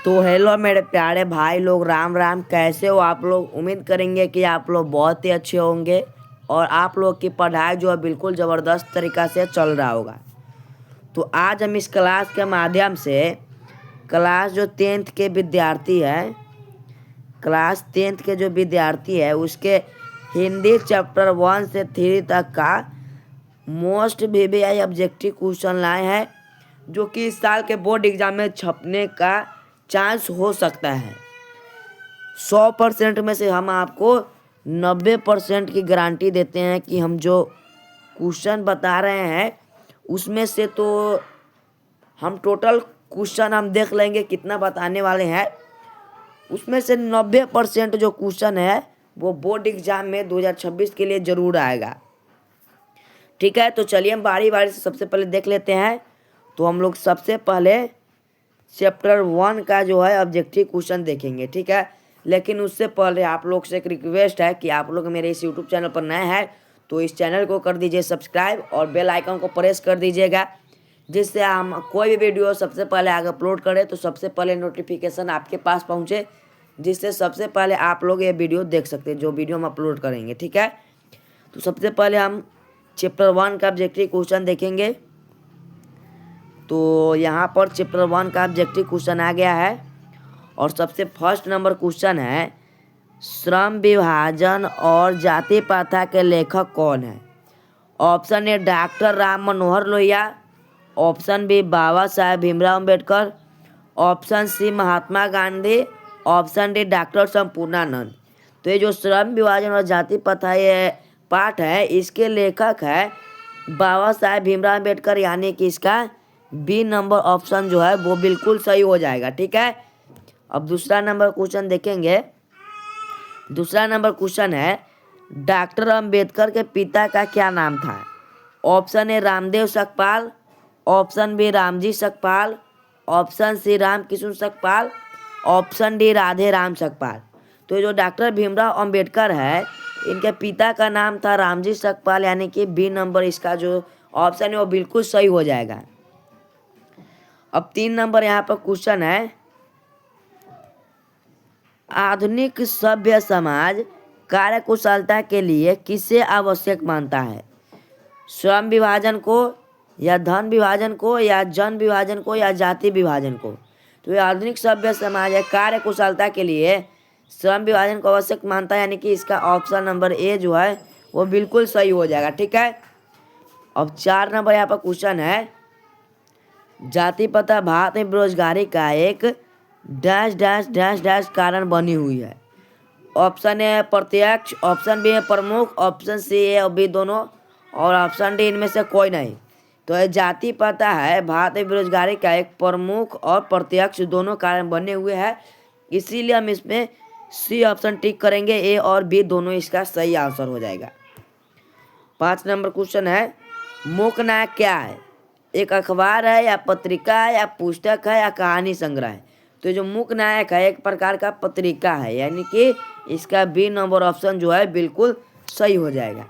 तो हेलो मेरे प्यारे भाई लोग, राम राम। कैसे हो आप लोग? उम्मीद करेंगे कि आप लोग बहुत ही अच्छे होंगे और आप लोग की पढ़ाई जो है बिल्कुल ज़बरदस्त तरीक़ा से चल रहा होगा। तो आज हम इस क्लास के माध्यम से क्लास जो 10th के विद्यार्थी है, क्लास 10th के जो विद्यार्थी है उसके हिंदी चैप्टर 1 से 3 तक का मोस्ट वीवीआई ऑब्जेक्टिव क्वेश्चन लाए हैं, जो कि इस साल के बोर्ड एग्जाम में छपने का चांस हो सकता है। 100% में से हम आपको 90% की गारंटी देते हैं कि हम जो क्वेश्चन बता रहे हैं उसमें से तो हम टोटल क्वेश्चन हम देख लेंगे कितना बताने वाले हैं। उसमें से 90% जो क्वेश्चन है वो बोर्ड एग्जाम में 2026 के लिए ज़रूर आएगा। ठीक है, तो चलिए हम बारी बारी से सबसे पहले देख लेते हैं। तो हम लोग सबसे पहले चैप्टर 1 का जो है ऑब्जेक्टिव क्वेश्चन देखेंगे। ठीक है, लेकिन उससे पहले आप लोग से एक रिक्वेस्ट है कि आप लोग मेरे इस यूट्यूब चैनल पर नए हैं तो इस चैनल को कर दीजिए सब्सक्राइब और बेल आइकन को प्रेस कर दीजिएगा, जिससे हम कोई भी वीडियो सबसे पहले आगे अपलोड करें तो सबसे पहले नोटिफिकेशन आपके पास पहुँचे, जिससे सबसे पहले आप लोग ये वीडियो देख सकते हैं जो वीडियो हम अपलोड करेंगे। ठीक है, तो सबसे पहले हम चैप्टर 1 का ऑब्जेक्टिव क्वेश्चन देखेंगे। तो यहाँ पर चैप्टर 1 का ऑब्जेक्टिव क्वेश्चन आ गया है और सबसे फर्स्ट नंबर क्वेश्चन है, श्रम विभाजन और जाति प्रथा के लेखक कौन है? Option A doctor Ram Manohar Lohia, option B Baba Saheb Bhimrao Ambedkar, option C Mahatma Gandhi, option D doctor Sampurnanand. तो ये जो श्रम विभाजन और जाति प्रथा ये पाठ है इसके लेखक है बाबा साहेब भीमराव अम्बेडकर, यानी कि इसका बी नंबर ऑप्शन जो है वो बिल्कुल सही हो जाएगा। ठीक है, अब दूसरा नंबर क्वेश्चन देखेंगे। दूसरा नंबर क्वेश्चन है, डॉक्टर अंबेडकर के पिता का क्या नाम था? Option A Ramdev Sakpal, option B Ramji Sakpal, option C Ramkishan Sakpal, option D Radhe Ram Sakpal. तो जो डॉक्टर भीमराव अंबेडकर है इनके पिता का नाम था रामजी सकपाल, यानी कि बी नंबर इसका जो ऑप्शन है वो बिल्कुल सही हो जाएगा। अब 3 नंबर यहाँ पर क्वेश्चन है, आधुनिक सभ्य समाज कार्यकुशलता के लिए किसे आवश्यक मानता है? श्रम विभाजन को या धन विभाजन को या जन विभाजन को या जाति विभाजन को? तो ये आधुनिक सभ्य समाज है कार्यकुशलता के लिए श्रम विभाजन को आवश्यक मानता है, यानी कि इसका ऑप्शन नंबर ए जो है वो बिल्कुल सही हो जाएगा। ठीक है, अब 4 नंबर यहाँ पर क्वेश्चन है, जाति प्रथा भारत में बेरोजगारी का एक डैश डैश डैश डैश कारण बनी हुई है। ऑप्शन ए प्रत्यक्ष, ऑप्शन बी है प्रमुख, ऑप्शन सी ए और बी दोनों, और ऑप्शन डी इनमें से कोई नहीं। तो ये जाति प्रथा है भारत में बेरोजगारी का एक प्रमुख और प्रत्यक्ष दोनों कारण बने हुए हैं, इसीलिए हम इसमें सी ऑप्शन टिक करेंगे। ए और बी दोनों इसका सही आंसर हो जाएगा। 5 नंबर क्वेश्चन है, मूक नायक क्या है? एक अखबार है या पत्रिका है या पुस्तक है या कहानी संग्रह है? तो जो मूक नायक है एक प्रकार का पत्रिका है, यानी कि इसका बी नंबर ऑप्शन जो है बिल्कुल सही हो जाएगा।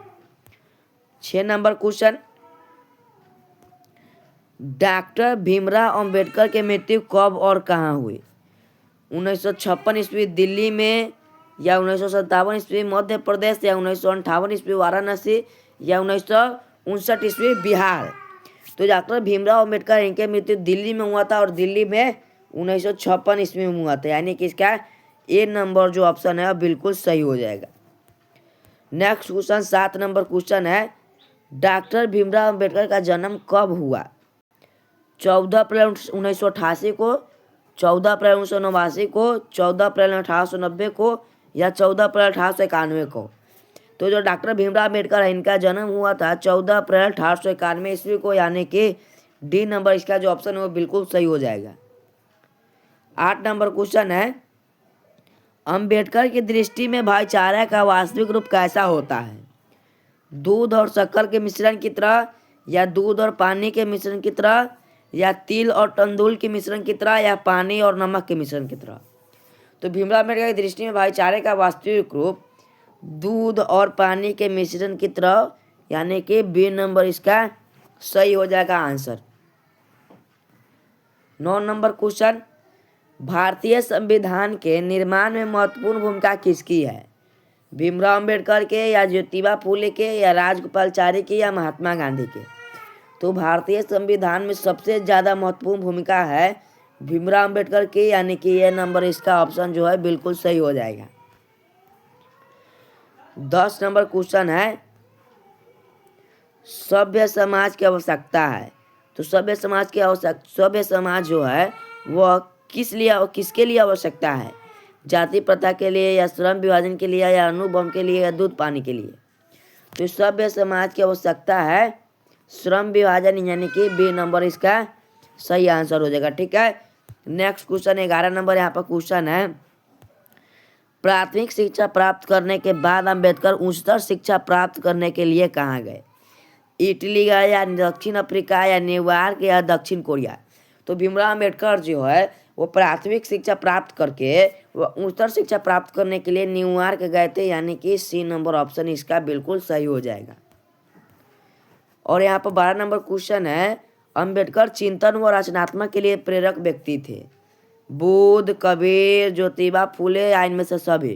6 number question, doctor Bhimrao Ambedkar की मृत्यु कब और कहाँ हुई? 1956 ईस्वी दिल्ली में, या 1957 ईस्वी मध्य प्रदेश, या 1958 ईस्वी वाराणसी, या 1959 ईस्वी बिहार? तो डॉक्टर भीमराव अंबेडकर इनके मृत्यु दिल्ली में हुआ था और दिल्ली में 1956 ईस्वी में हुआ था, यानी कि इसका ए नंबर जो ऑप्शन है बिल्कुल सही हो जाएगा। नेक्स्ट क्वेश्चन 7 नंबर क्वेश्चन है, डॉक्टर भीमराव अंबेडकर का जन्म कब हुआ? 14 अप्रैल 1988 को, 14 अप्रैल 1989 को, 14 अप्रैल 1890 को, या 14 अप्रैल 1891 को? तो जो डॉक्टर भीमराव अम्बेडकर है इनका जन्म हुआ था 14 अप्रैल 1891 ईस्वी को, यानी कि डी नंबर इसका जो ऑप्शन है वो बिल्कुल सही हो जाएगा। 8 नंबर क्वेश्चन है, अंबेडकर की दृष्टि में भाईचारा का वास्तविक रूप कैसा होता है? दूध और शक्कर के मिश्रण की तरह, या दूध और पानी के मिश्रण की तरह, या तिल और तंदूल के मिश्रण की तरह, या पानी और नमक के मिश्रण की तरह? तो भीमराव अम्बेडकर की दृष्टि में भाईचारे का वास्तविक रूप दूध और पानी के मिश्रण की तरह, यानी कि बी नंबर इसका सही हो जाएगा आंसर। 9 नंबर क्वेश्चन, भारतीय संविधान के निर्माण में महत्वपूर्ण भूमिका किसकी है? भीमराव अंबेडकर के या ज्योतिबा फूले के या राजगोपालाचारी की या महात्मा गांधी के? तो भारतीय संविधान में सबसे ज़्यादा महत्वपूर्ण भूमिका है भीमराव अंबेडकर की, यानी कि ये नंबर इसका ऑप्शन जो है बिल्कुल सही हो जाएगा। 10 नंबर क्वेश्चन है, सभ्य समाज की आवश्यकता है। तो सभ्य समाज जो है वह किसके लिए आवश्यकता है? जाति प्रथा के लिए या श्रम विभाजन के लिए या अणु बम के लिए या दूध पानी के लिए? तो सभ्य समाज की आवश्यकता है श्रम विभाजन, यानी कि बी नंबर इसका सही आंसर हो जाएगा। ठीक है, नेक्स्ट क्वेश्चन 11 नंबर यहाँ पर क्वेश्चन है, प्राथमिक शिक्षा प्राप्त करने के बाद अंबेडकर उच्चतर शिक्षा प्राप्त करने के लिए कहाँ गए? इटली गए या दक्षिण अफ्रीका या न्यूयॉर्क या दक्षिण कोरिया? तो भीमराव अंबेडकर जो है वो प्राथमिक शिक्षा प्राप्त करके वो उच्चतर शिक्षा प्राप्त करने के लिए न्यूयॉर्क गए थे, यानी कि सी नंबर ऑप्शन इसका बिल्कुल सही हो जाएगा। और यहाँ पर 12 नंबर क्वेश्चन है, अंबेडकर चिंतन व रचनात्मक के लिए प्रेरक व्यक्ति थे। बुद्ध, कबीर, ज्योतिबा फूले या इनमें से सभी?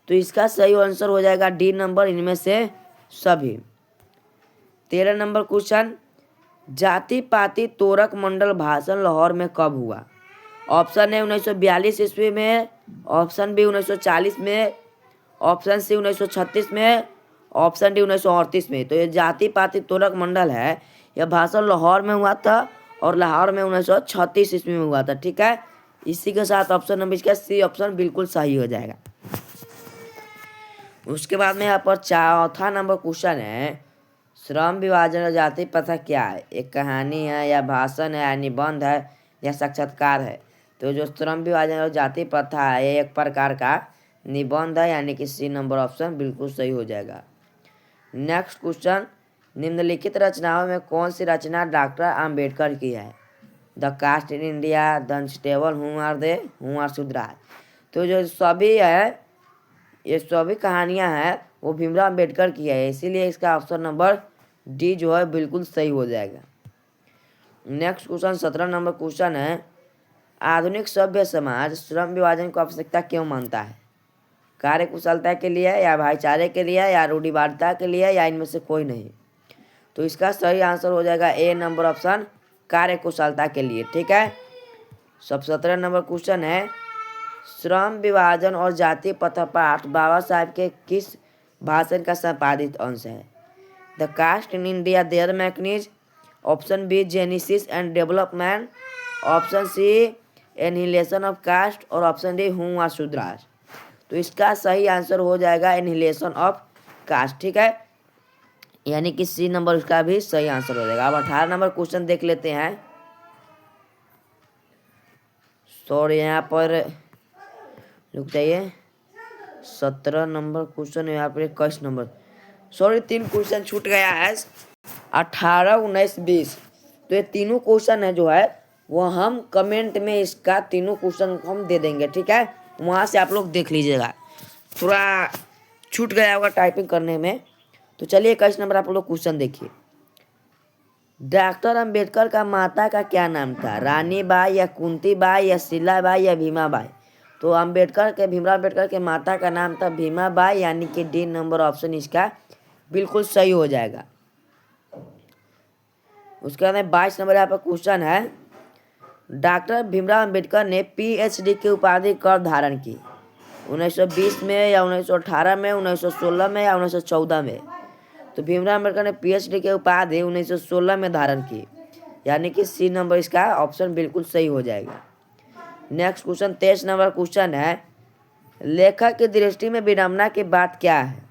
तो इसका सही आंसर हो जाएगा डी नंबर, इनमें से सभी। 13 नंबर क्वेश्चन, जाति पाति तोरक मंडल भाषण लाहौर में कब हुआ? ऑप्शन है 1942 ईस्वी में, ऑप्शन बी 1940 में, ऑप्शन सी 1936 में, ऑप्शन डी 1938 में। तो ये जाति पाति तोरक मंडल है, यह भाषण लाहौर में हुआ था और लाहौर में 1936 ईस्वी में हुआ था। ठीक है, इसी के साथ ऑप्शन नंबर इसका सी ऑप्शन बिल्कुल सही हो जाएगा। उसके बाद में यहाँ पर चौथा नंबर क्वेश्चन है, श्रम विभाजन और जाति प्रथा क्या है? एक कहानी है या भाषण है या निबंध है या साक्षात्कार है? तो जो श्रम विभाजन और जाति प्रथा है ये एक प्रकार का निबंध है, यानी कि सी नंबर ऑप्शन बिल्कुल सही हो जाएगा। नेक्स्ट क्वेश्चन, निम्नलिखित रचनाओं में कौन सी रचना डॉक्टर अंबेडकर की है? The caste in India, the unstable, who are Shudras? तो जो सभी है ये सभी कहानियां हैं वो भीमराव अंबेडकर की है, इसीलिए इसका ऑप्शन नंबर डी जो है बिल्कुल सही हो जाएगा। नेक्स्ट क्वेश्चन 17 नंबर क्वेश्चन है, आधुनिक सभ्य समाज श्रम विभाजन को आवश्यकता क्यों मानता है? कार्य कुशलता के लिए या भाईचारे के लिए या रूढ़िवादिता के लिए या इनमें से कोई नहीं? तो इसका सही आंसर हो जाएगा ए नंबर ऑप्शन, कार्य कुशलता के लिए। ठीक है, 17 नंबर क्वेश्चन है, श्रम विभाजन और जातीय प्रथा पाठ बाबा साहब के किस भाषण का संपादित अंश है? The caste in India their mechanism, option B genesis and development, option C annihilation of caste और option D who are Shudras? तो इसका सही आंसर हो जाएगा एनहिलेशन ऑफ कास्ट। ठीक है, यानी कि सी नंबर उसका भी सही आंसर हो जाएगा। अब 18 नंबर क्वेश्चन देख लेते हैं। सॉरी यहाँ पर रुक जाइए, 17 नंबर क्वेश्चन यहाँ पर 21 नंबर, सॉरी 3 क्वेश्चन छूट गया है, 18, 19, 20। तो ये तीनों क्वेश्चन है जो है वो हम कमेंट में इसका तीनों क्वेश्चन हम दे देंगे। ठीक है, वहाँ से आप लोग देख लीजिएगा, थोड़ा छूट गया होगा टाइपिंग करने में। तो चलिए 21 नंबर आप लोग क्वेश्चन देखिए, डॉक्टर अंबेडकर का माता का क्या नाम था? रानी बाई या कुंती बाई या शीला बाई या भीमा बाई? तो भीमराव अंबेडकर के माता का नाम था भीमा बाई, यानी कि डी नंबर ऑप्शन इसका बिल्कुल सही हो जाएगा। उसके बाद 22 नंबर यहाँ पर क्वेश्चन है, डॉक्टर भीमराव अंबेडकर ने पीएचडी की उपाधि कब धारण की? 1920 में या 1918 में, 1916 में या 1914 में? तो भीमराव अंबेडकर ने पीएचडी की उपाधि 1916 में धारण की, यानी कि सी नंबर इसका ऑप्शन बिल्कुल सही हो जाएगा। नेक्स्ट क्वेश्चन 23 नंबर क्वेश्चन है, लेखक की दृष्टि में विडंबना की बात क्या है?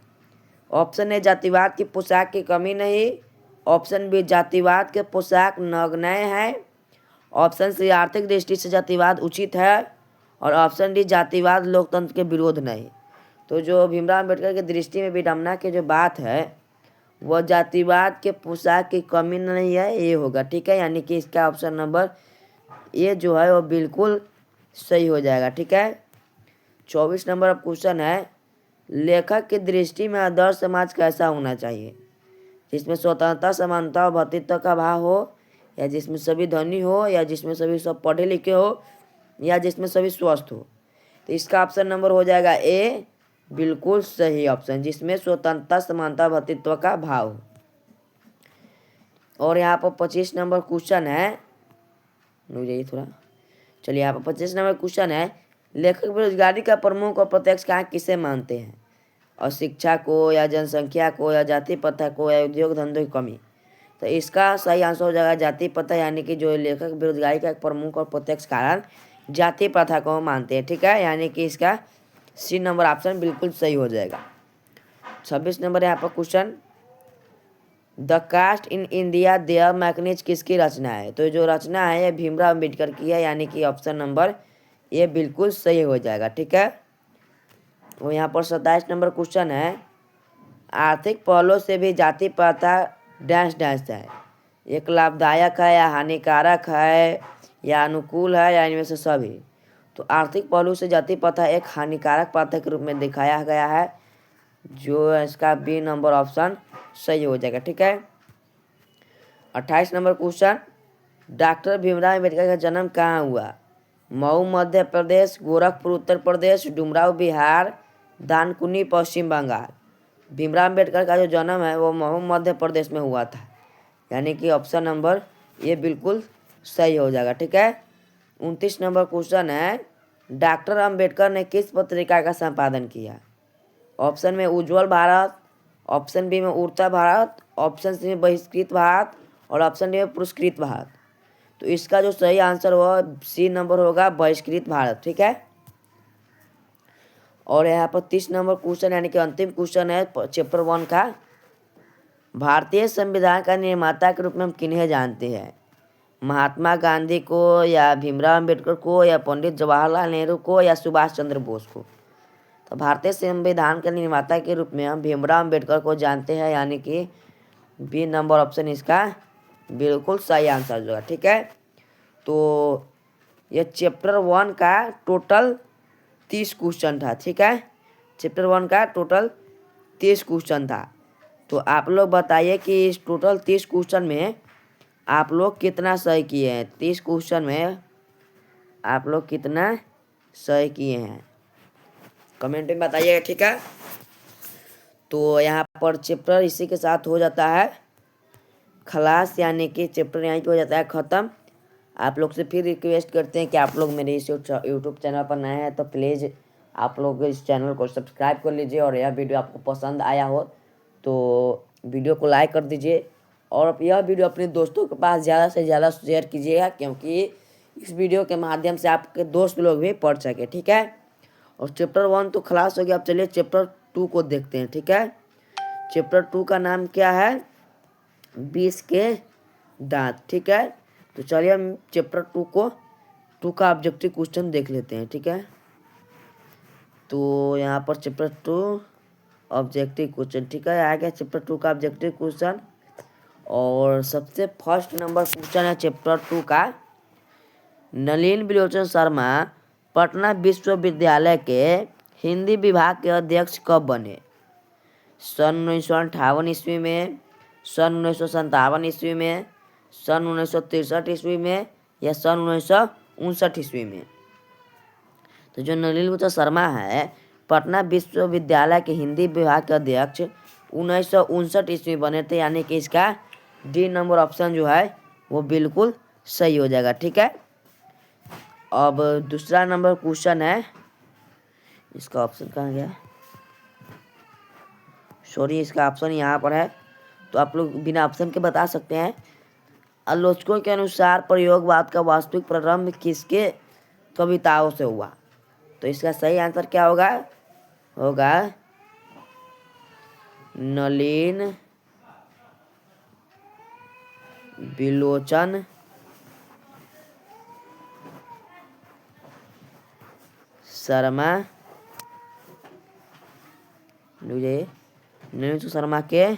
ऑप्शन ए जातिवाद की पोशाक की कमी नहीं, ऑप्शन बी जातिवाद के पोशाक नग्न है, ऑप्शन सी आर्थिक दृष्टि से जातिवाद उचित है, और ऑप्शन डी जातिवाद लोकतंत्र के विरोध नहीं। तो जो भीमराव अंबेडकर की दृष्टि में विडंबना की जो बात है वह जातिवाद के पोशाक की कमी नहीं है, ये होगा। ठीक है, यानी कि इसका ऑप्शन नंबर ये जो है वो बिल्कुल सही हो जाएगा। ठीक है, 24 नंबर अब क्वेश्चन है, लेखक की दृष्टि में आदर्श समाज कैसा होना चाहिए? जिसमें स्वतंत्रता, समानता और भ्रातृत्व का भाव हो, या जिसमें सभी धनी हो, या जिसमें सभी सब पढ़े लिखे हो, या जिसमें सभी स्वस्थ हो। तो इसका ऑप्शन नंबर हो जाएगा ए, बिल्कुल सही ऑप्शन, जिसमें स्वतंत्रता समानता भ्रातृत्व का भाव हो। और यहाँ पर 25 नंबर क्वेश्चन है, रुक जाइए थोड़ा। चलिए यहाँ पर 25 नंबर क्वेश्चन है, लेखक बेरोजगारी का प्रमुख और प्रत्यक्ष कारण किसे मानते हैं? अशिक्षा को, या जनसंख्या को, या जाति प्रथा को, या उद्योग धंधों की कमी। तो इसका सही आंसर हो जाएगा जाति प्रथा, यानी कि जो लेखक बेरोजगारी का एक प्रमुख और प्रत्यक्ष कारण जाति प्रथा को मानते हैं। ठीक है, यानी कि इसका सी नंबर ऑप्शन बिल्कुल सही हो जाएगा। 26 नंबर यहाँ पर question, the caste in India their mechanism किसकी रचना है? तो जो रचना है ये भीमराव अम्बेडकर की है, यानी कि ऑप्शन नंबर ये बिल्कुल सही हो जाएगा। ठीक है, वो यहाँ पर 27 नंबर क्वेश्चन है, आर्थिक पहलों से भी जाति प्रथा डैश डैश है, एक लाभदायक है या हानिकारक है या अनुकूल है या इनमें से सभी। तो आर्थिक पहलू से जाति प्रथा एक हानिकारक प्रथा के रूप में दिखाया गया है, जो इसका बी नंबर ऑप्शन सही हो जाएगा। ठीक है, 28 number question, doctor Bhimrao Ambedkar का जन्म कहाँ हुआ? मऊ मध्य प्रदेश, गोरखपुर उत्तर प्रदेश, डुमराव बिहार, दानकुनी पश्चिम बंगाल। भीमराव अम्बेडकर का जो जन्म है वो मऊ मध्य प्रदेश में हुआ था, यानी कि ऑप्शन नंबर ये बिल्कुल सही हो जाएगा। ठीक है, 29 नंबर क्वेश्चन है, डॉक्टर अम्बेडकर ने किस पत्रिका का संपादन किया? ऑप्शन में उज्ज्वल भारत, ऑप्शन बी में उड़ता भारत, ऑप्शन सी में बहिष्कृत भारत, और ऑप्शन डी में पुरस्कृत भारत। तो इसका जो सही आंसर होगा सी नंबर होगा, बहिष्कृत भारत। ठीक है, और यहाँ पर 30 नंबर क्वेश्चन यानी कि अंतिम क्वेश्चन है चैप्टर 1 का, भारतीय संविधान का निर्माता के रूप में हम किन्हें जानते हैं? महात्मा गांधी को, या भीमराव अम्बेडकर को, या पंडित जवाहरलाल नेहरू को, या सुभाष चंद्र बोस को। तो भारतीय संविधान के निर्माता के रूप में हम भीमराव अम्बेडकर को जानते हैं, यानी कि बी नंबर ऑप्शन इसका बिल्कुल सही आंसर होगा। ठीक है, तो ये चैप्टर 1 का टोटल 30 क्वेश्चन था। ठीक है, चैप्टर 1 का टोटल 30 क्वेश्चन था। तो आप लोग बताइए कि इस टोटल 30 क्वेश्चन में आप लोग कितना सही किए हैं? 30 क्वेश्चन में आप लोग कितना सही किए हैं, कमेंट में बताइएगा। ठीक है, तो यहाँ पर चैप्टर इसी के साथ हो जाता है खलास, यानी कि चैप्टर यहाँ पे हो जाता है ख़त्म। आप लोग से फिर रिक्वेस्ट करते हैं कि आप लोग मेरे इस यूट्यूब चैनल पर नए हैं तो प्लीज़ आप लोग इस चैनल को सब्सक्राइब कर लीजिए, और यह वीडियो आपको पसंद आया हो तो वीडियो को लाइक कर दीजिए, और यह वीडियो अपने दोस्तों के पास ज़्यादा से ज़्यादा शेयर कीजिएगा, क्योंकि इस वीडियो के माध्यम से आपके दोस्त लोग भी पढ़ सके। ठीक है, और चैप्टर 1 तो खलास हो गया। अब चलिए चैप्टर 2 को देखते हैं। ठीक है, चैप्टर 2 का नाम क्या है? 20 के दांत। ठीक है, तो चलिए हम चैप्टर 2 का ऑब्जेक्टिव क्वेश्चन देख लेते हैं। ठीक है, तो यहाँ पर चैप्टर 2 ऑब्जेक्टिव क्वेश्चन। ठीक है, आ गया चैप्टर 2 का ऑब्जेक्टिव क्वेश्चन, और सबसे फर्स्ट नंबर क्वेश्चन है चैप्टर 2 का, नलिन बिलोचन शर्मा पटना विश्वविद्यालय के हिंदी विभाग के अध्यक्ष कब बने? सन 1958 ईस्वी में, सन 1957 ईस्वी में, सन 1963 ईस्वी में, या सन 1959 ईस्वी में। तो जो नलिन बिलोचन शर्मा है पटना विश्वविद्यालय के हिंदी विभाग के अध्यक्ष 1959 ईस्वी बने थे, यानी कि इसका डी नंबर ऑप्शन जो है वो बिल्कुल सही हो जाएगा। ठीक है, अब दूसरा नंबर क्वेश्चन है, इसका ऑप्शन कहाँ गया? सॉरी, इसका ऑप्शन यहाँ पर है, तो आप लोग बिना ऑप्शन के बता सकते हैं। आलोचकों के अनुसार प्रयोगवाद का वास्तविक प्रारंभ किसके कविताओं से हुआ? तो इसका सही आंसर क्या होगा? नलिन बिलोचन शर्मा, नलिन बिलोचन शर्मा के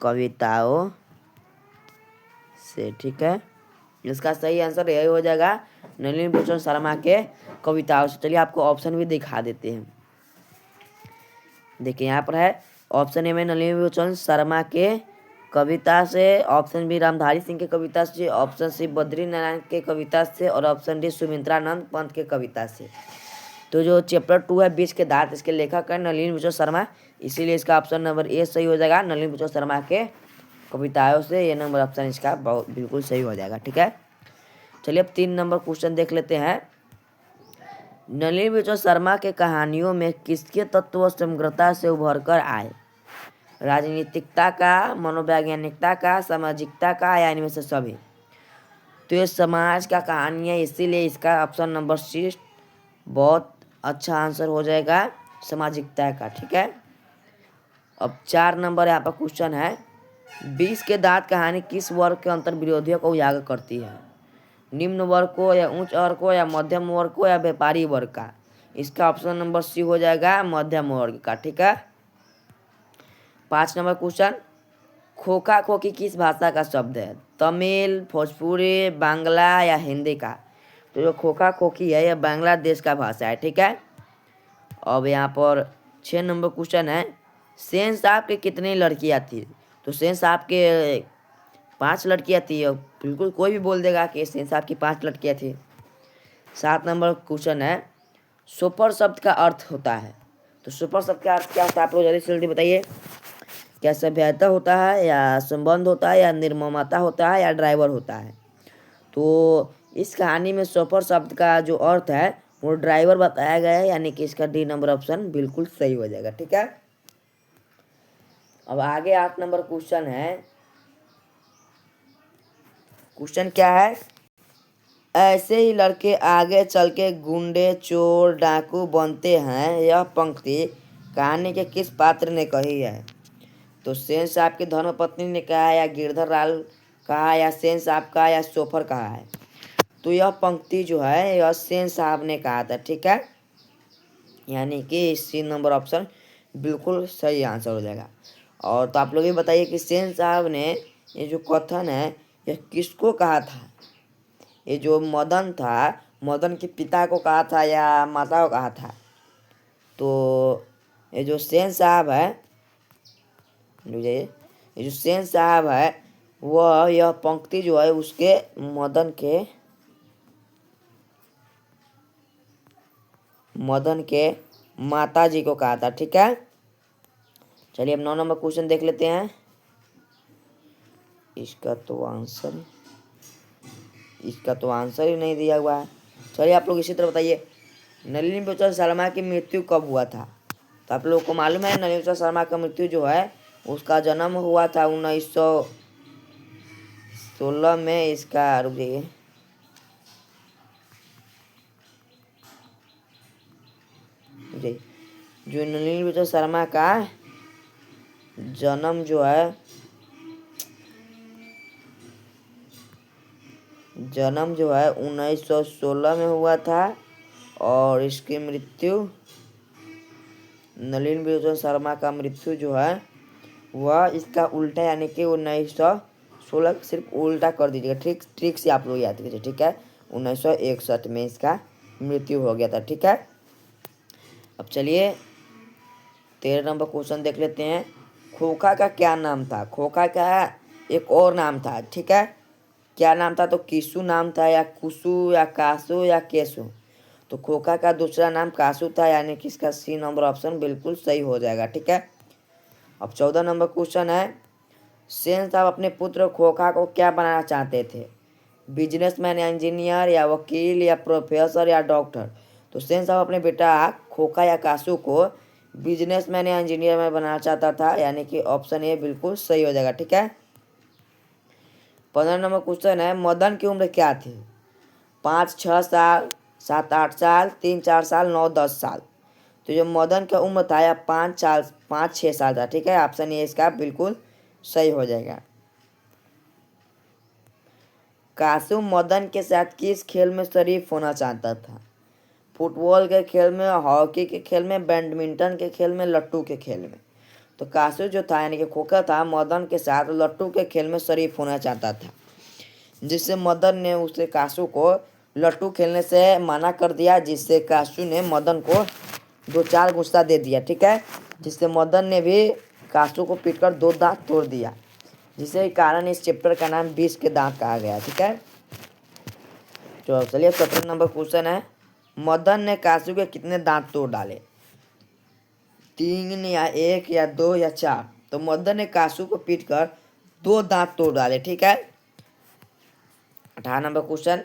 कविताओं से। ठीक है, इसका सही आंसर यही हो जाएगा, नलिन बिलोचन शर्मा के कविताओं से। चलिए आपको ऑप्शन भी दिखा देते हैं। देखिए यहाँ पर है ऑप्शन ए में नलिन बिलोचन शर्मा के कविता से, ऑप्शन बी रामधारी सिंह के कविता से, ऑप्शन सी बद्री नारायण के कविता से और ऑप्शन डी सुमित्रानंद पंत के कविता से। तो जो चैप्टर 2 है बीच के दांत, इसके लेखक है नलिनी भूषण शर्मा, इसीलिए इसका ऑप्शन नंबर ए सही हो जाएगा। नलिनी भूषण शर्मा के कविताओं से ये नंबर ऑप्शन इसका बिल्कुल सही हो जाएगा। ठीक है, चलिए अब 3 नंबर क्वेश्चन देख लेते हैं। नलिनी भूषण शर्मा के कहानियों में किसके तत्व समग्रता से उभर कर आए? राजनीतिकता का, मनोवैज्ञानिकता का, सामाजिकता का, या इनमें से सभी? तो ये समाज का कहानी है, इसीलिए इसका ऑप्शन नंबर सी बहुत अच्छा आंसर हो जाएगा, सामाजिकता का। ठीक है, अब 4 नंबर यहाँ पर क्वेश्चन है। 20 के दांत कहानी किस वर्ग के अंतर विरोधियों को उजागर करती है? निम्न वर्ग को, या उच्च वर्ग को, या मध्यम वर्ग को, या व्यापारी वर्ग का? इसका ऑप्शन नंबर सी हो जाएगा मध्यम वर्ग का। ठीक है, 5 नंबर क्वेश्चन, खोखा खोखी किस भाषा का शब्द है? तमिल, भोजपुरी, बांग्ला, या हिंदी का? तो जो खोखा खोखी है यह बांग्लादेश का भाषा है। ठीक है, अब यहाँ पर 6 नंबर क्वेश्चन है। सेन साहब के कितनी लड़कियाँ थी? तो सेन साहब के 5 लड़कियाँ थी। और बिल्कुल कोई भी बोल देगा कि सेन साहब की 5 लड़कियाँ थी। 7 नंबर क्वेश्चन है, सुपर शब्द का अर्थ होता है? तो सुपर शब्द का अर्थ क्या होता है आप लोग जल्दी से जल्दी बताइए। क्या सभ्यता होता है, या संबंध होता है, या निर्ममता होता है, या ड्राइवर होता है? तो इस कहानी में सुपर शब्द का जो अर्थ है वो ड्राइवर बताया गया है, यानी कि इसका डी नंबर ऑप्शन बिल्कुल सही हो जाएगा। ठीक है, अब आगे 8 नंबर क्वेश्चन है। क्वेश्चन क्या है? ऐसे ही लड़के आगे चल के गुंडे, चोर, डाकू बनते हैं, यह पंक्ति कहानी के किस पात्र ने कही है? तो सेन साहब की धर्मपत्नी ने कहा है, या गिरधर लाल कहा, या सेन साहब का, या सोफर कहा है? तो यह पंक्ति जो है यह सेन साहब ने कहा था। ठीक है, यानी कि सी नंबर ऑप्शन बिल्कुल सही आंसर हो जाएगा। और तो आप लोग ये बताइए कि सेन साहब ने ये जो कथन है यह किसको कहा था? ये जो मदन था, मदन के पिता को कहा था या माता को कहा था? तो ये जो सेन साहब है, ये जो सेन साहब है वह यह पंक्ति जो है उसके मदन के माता जी को कहा था। ठीक है, चलिए अब 9 नंबर क्वेश्चन देख लेते हैं। इसका तो आंसर ही नहीं दिया हुआ है। चलिए आप लोग इसी तरह बताइए, नलिनी भूषण शर्मा की मृत्यु कब हुआ था? तो आप लोगों को मालूम है नलिनी भूषण शर्मा का मृत्यु जो है उसका जन्म हुआ था 1916 में। इसका रुक जाइए, जो नलिनी भूषण शर्मा का जन्म जो है 1916 में हुआ था, और इसकी मृत्यु, नलिनी भूषण शर्मा का मृत्यु जो है वह इसका उल्टा, यानी कि 1916 सिर्फ उल्टा कर दीजिएगा। ठीक से आप लोग याद कीजिए। ठीक है, 1961 में इसका मृत्यु हो गया था। ठीक है, अब चलिए 13 नंबर क्वेश्चन देख लेते हैं। खोखा का क्या नाम था? खोखा का एक और नाम था। ठीक है, क्या नाम था? तो किसु नाम था, या कुसु, या कासु, या केसु? तो खोखा का दूसरा नाम कासु था, यानी कि इसका सी नंबर ऑप्शन बिल्कुल सही हो जाएगा। ठीक है, अब 14 नंबर क्वेश्चन है। सेन साहब अपने पुत्र खोखा को क्या बनाना चाहते थे? बिजनेसमैन, या इंजीनियर, या वकील, या प्रोफेसर, या डॉक्टर? तो सेन साहब अपने बेटा खोखा या कासू को बिजनेसमैन या इंजीनियर में बनाना चाहता था, यानी कि ऑप्शन ए बिल्कुल सही हो जाएगा। ठीक है, 15 नंबर क्वेश्चन है। मदन की उम्र क्या थी? 5-6 साल, 7-8 साल, 3-4 साल, 9-10 साल? तो जो मदन का उम्र था या 5-6 साल था। ठीक है, ऑप्शन ए इसका बिल्कुल सही हो जाएगा। कासू मदन के साथ किस खेल में शरीफ होना चाहता था? फुटबॉल के खेल में, हॉकी के खेल में, बैडमिंटन के खेल में, लट्टू के खेल में? तो कासू जो था यानी कि खोखा था मदन के साथ लट्टू के खेल में शरीफ होना चाहता था, जिससे मदन ने उसे कासू को लट्टू खेलने से मना कर दिया, जिससे कासू ने मदन को 2-4 गुस्सा दे दिया। ठीक है, जिससे मदन ने भी कासू को पीटकर 2 दांत तोड़ दिया। जिसके कारण इस चैप्टर का नाम 20 के दांत कहा गया। ठीक है, तो चलिए 17 नंबर क्वेश्चन है, मदन ने कासू के कितने दांत तोड़ डाले? 3 या 1 या 2 या 4। तो मदन ने कासू को पीट कर 2 दांत तोड़ डाले। ठीक है, 18 नंबर क्वेश्चन,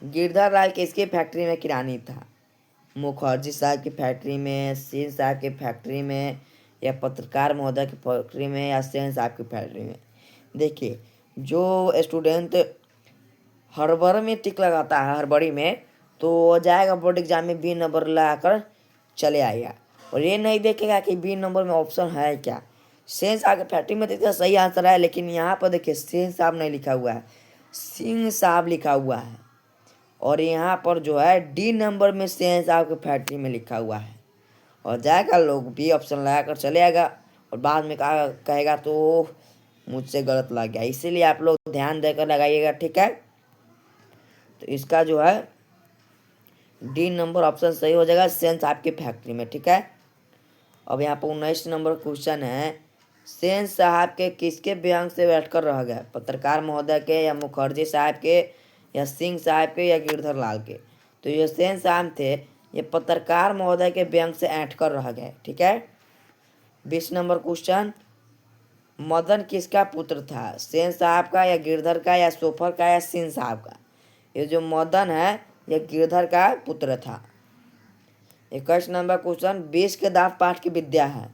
गिरधर राय किसकी फैक्ट्री में किरानी था? मुखर्जी साहब की फैक्ट्री में, सिंह साहब की फैक्ट्री में, या पत्रकार महोदय की फैक्ट्री में, या सेन साहब की फैक्ट्री में? देखिए, जो स्टूडेंट हड़बड़ में टिक लगाता है, हड़बड़ी में, तो जाएगा बोर्ड एग्जाम में बी नंबर लाकर चले आएगा, और ये नहीं देखेगा कि बी नंबर में ऑप्शन है क्या। सेन साहब की फैक्ट्री में देखिए सही आंसर है, लेकिन यहाँ पर देखिए सेन साहब नहीं लिखा हुआ है, सिंह साहब लिखा हुआ है, और यहाँ पर जो है डी नंबर में सेन साहब की फैक्ट्री में लिखा हुआ है, और जाएगा लोग बी ऑप्शन लगा कर चले आएगा, और बाद में कहेगा तो मुझसे गलत लग गया। इसीलिए आप लोग ध्यान देकर लगाइएगा। ठीक है, तो इसका जो है डी नंबर ऑप्शन सही हो जाएगा, सेन साहब की फैक्ट्री में। ठीक है, अब यहाँ पर 19 नंबर क्वेश्चन है, सेन साहब के किसके व्यंग से बैठकर रह गए? पत्रकार महोदय के, या मुखर्जी साहब के, या सिंह साहब के, या गिरधर लाल के? तो ये सेन साहब थे, ये पत्रकार महोदय के व्यंग से ऐंठ कर रह गए। ठीक है, 20 नंबर क्वेश्चन, मदन किसका पुत्र था? सेन साहब का, या गिरधर का, या सोफर का, या सिंह साहब का? ये जो मदन है ये गिरधर का पुत्र था। 21 नंबर क्वेश्चन, 20 के दांत पाठ की विद्या है?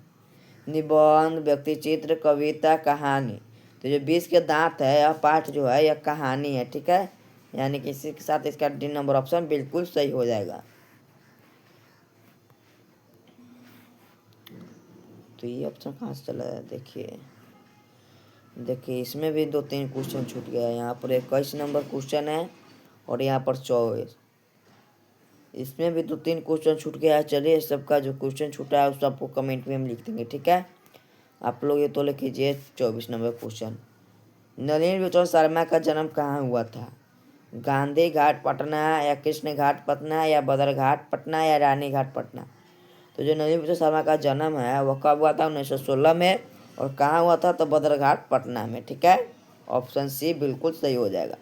निबंध, व्यक्ति चित्र, कविता, कहानी? तो जो 20 के दांत है यह पाठ जो है यह कहानी है। ठीक है, यानी कि इसी के साथ इसका डी नंबर ऑप्शन बिल्कुल सही हो जाएगा। तो ये ऑप्शन कहाँ से चला है? देखिए इसमें भी 2-3 क्वेश्चन छूट गया है। यहाँ पर 21 नंबर क्वेश्चन है, और यहाँ पर 24, इसमें भी 2-3 क्वेश्चन छूट गया है। चलिए सबका जो क्वेश्चन छूटा है उस सबको कमेंट में हम लिख देंगे। ठीक है, आप लोग ये तो लिख लीजिए 24 नंबर क्वेश्चन, नलिनी विक्रम शर्मा का जन्म कहाँ हुआ था? गांधी घाट पटना, या कृष्ण घाट पटना, या बदरघाट पटना, या रानी घाट पटना? तो जो नलिनी विक्रम शर्मा का जन्म है वह कब हुआ था? 1916 में, और कहाँ हुआ था? तो बदरघाट पटना में। ठीक है, ऑप्शन सी बिल्कुल सही हो जाएगा।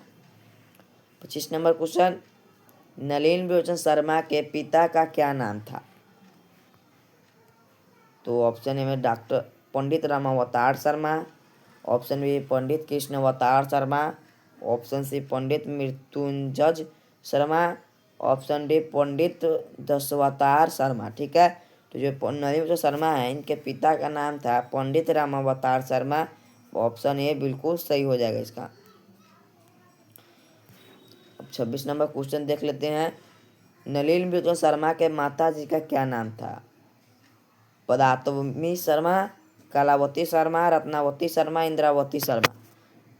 25 नंबर क्वेश्चन, नलिनी विलोचन शर्मा के पिता का क्या नाम था? तो ऑप्शन ए में डॉक्टर पंडित रामावतार शर्मा, ऑप्शन बी पंडित कृष्ण अवतार शर्मा, ऑप्शन सी पंडित मृत्युंजय शर्मा, ऑप्शन डी पंडित दशावतार शर्मा। ठीक है, तो जो नलिनी विलोचन शर्मा है इनके पिता का नाम था पंडित रामावतार शर्मा, ऑप्शन ए बिल्कुल सही हो जाएगा इसका। अब 26 नंबर क्वेश्चन देख लेते हैं, नलिनी विलोचन शर्मा के माता जी का क्या नाम था? पदातमी शर्मा, कलावती शर्मा, रत्नावती शर्मा, इंद्रावती शर्मा?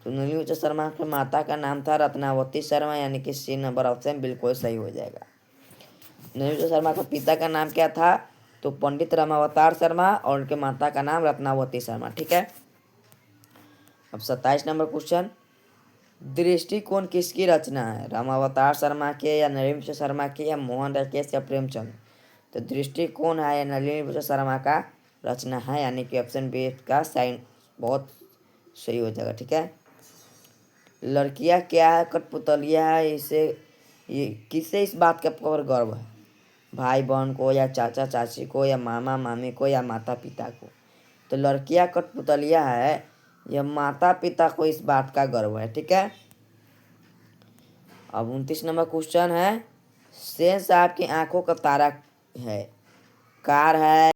तो नलिनी विलोचन शर्मा के माता का नाम था रत्नावती शर्मा, यानी कि सी नंबर ऑप्शन बिल्कुल सही हो जाएगा। नलिनी विलोचन शर्मा का पिता का नाम क्या था? तो पंडित रामावतार शर्मा, और उनके माता का नाम रत्नावती शर्मा। ठीक है, अब 27 नंबर क्वेश्चन, दृष्टिकोण किसकी रचना है? रामावतार शर्मा के, या नलिनी विलोचन शर्मा के, या मोहन राकेश, या प्रेमचंद? तो दृष्टिकोण है या नलिनी विलोचन शर्मा का रचना है, यानी कि ऑप्शन बी का साइन बहुत सही हो जाएगा। ठीक है, लड़कियां क्या है? कठपुतलियां है। ये किसे इस बात का पर गर्व है? भाई बहन को, या चाचा चाची को, या मामा मामी को, या माता पिता को? तो लड़कियां कठपुतलियां है, यह माता पिता को इस बात का गर्व है। ठीक है, अब 29 नंबर क्वेश्चन है, सेन साहब की आंखों का तारा है? कार है,